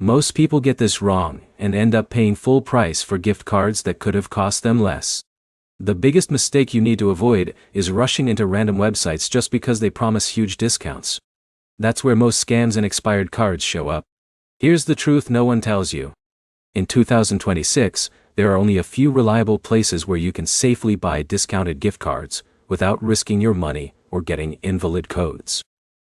Most people get this wrong and end up paying full price for gift cards that could have cost them less. The biggest mistake you need to avoid is rushing into random websites just because they promise huge discounts. That's where most scams and expired cards show up. Here's the truth no one tells you. In 2026, there are only a few reliable places where you can safely buy discounted gift cards without risking your money or getting invalid codes.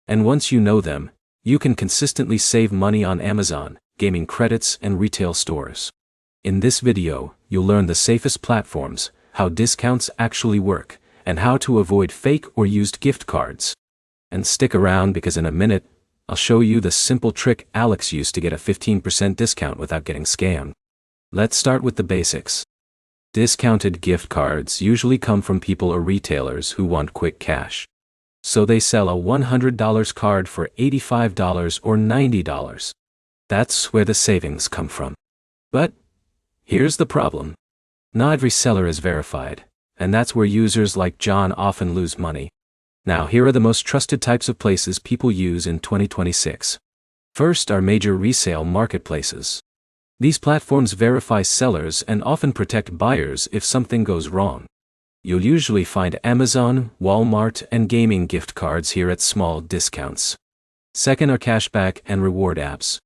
And once you know them, you can consistently save money on Amazon, gaming credits, and retail stores. In this video, you'll learn the safest platforms, how discounts actually work, and how to avoid fake or used gift cards. And stick around because in a minute, I'll show you the simple trick Alex used to get a 15% discount without getting scammed. Let's start with the basics. Discounted gift cards usually come from people or retailers who want quick cash. So they sell a $100 card for $85 or $90. That's where the savings come from. But here's the problem. Not every seller is verified, and that's where users like John often lose money. Now here are the most trusted types of places people use in 2026. First are major resale marketplaces. These platforms verify sellers and often protect buyers if something goes wrong. You'll usually find Amazon, Walmart, and gaming gift cards here at small discounts. Second are cashback and reward apps.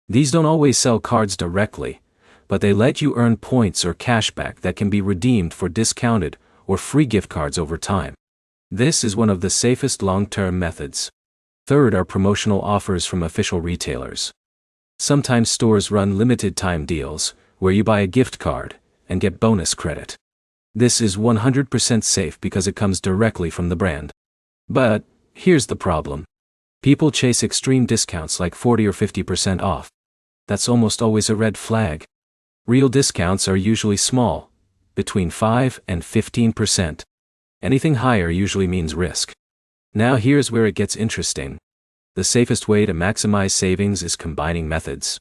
These don't always sell cards directly, but they let you earn points or cashback that can be redeemed for discounted or free gift cards over time. This is one of the safest long-term methods. Third are promotional offers from official retailers. Sometimes stores run limited-time deals, where you buy a gift card and get bonus credit. This is 100% safe because it comes directly from the brand. But here's the problem. People chase extreme discounts like 40 or 50% off. That's almost always a red flag. Real discounts are usually small, between 5 and 15%. Anything higher usually means risk. Now here's where it gets interesting. The safest way to maximize savings is combining methods.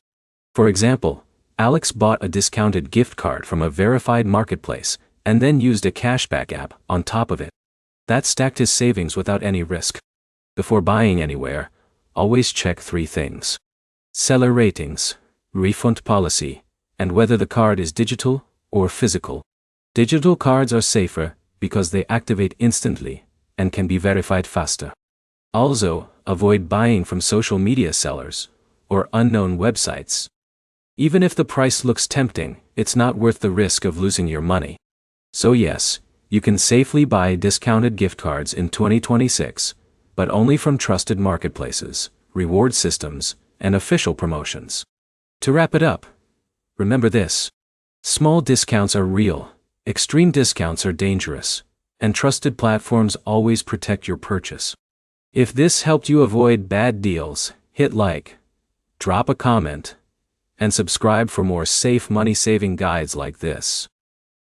For example, Alex bought a discounted gift card from a verified marketplace and then used a cashback app on top of it. That stacked his savings without any risk. Before buying anywhere, always check 3 things: seller ratings, refund policy, and whether the card is digital or physical. Digital cards are safer because they activate instantly and can be verified faster. Also, avoid buying from social media sellers or unknown websites. Even if the price looks tempting, it's not worth the risk of losing your money. So yes, you can safely buy discounted gift cards in 2026, but only from trusted marketplaces, reward systems, and official promotions. To wrap it up, remember this: small discounts are real, extreme discounts are dangerous, and trusted platforms always protect your purchase. If this helped you avoid bad deals, hit like, drop a comment, and subscribe for more safe money-saving guides like this.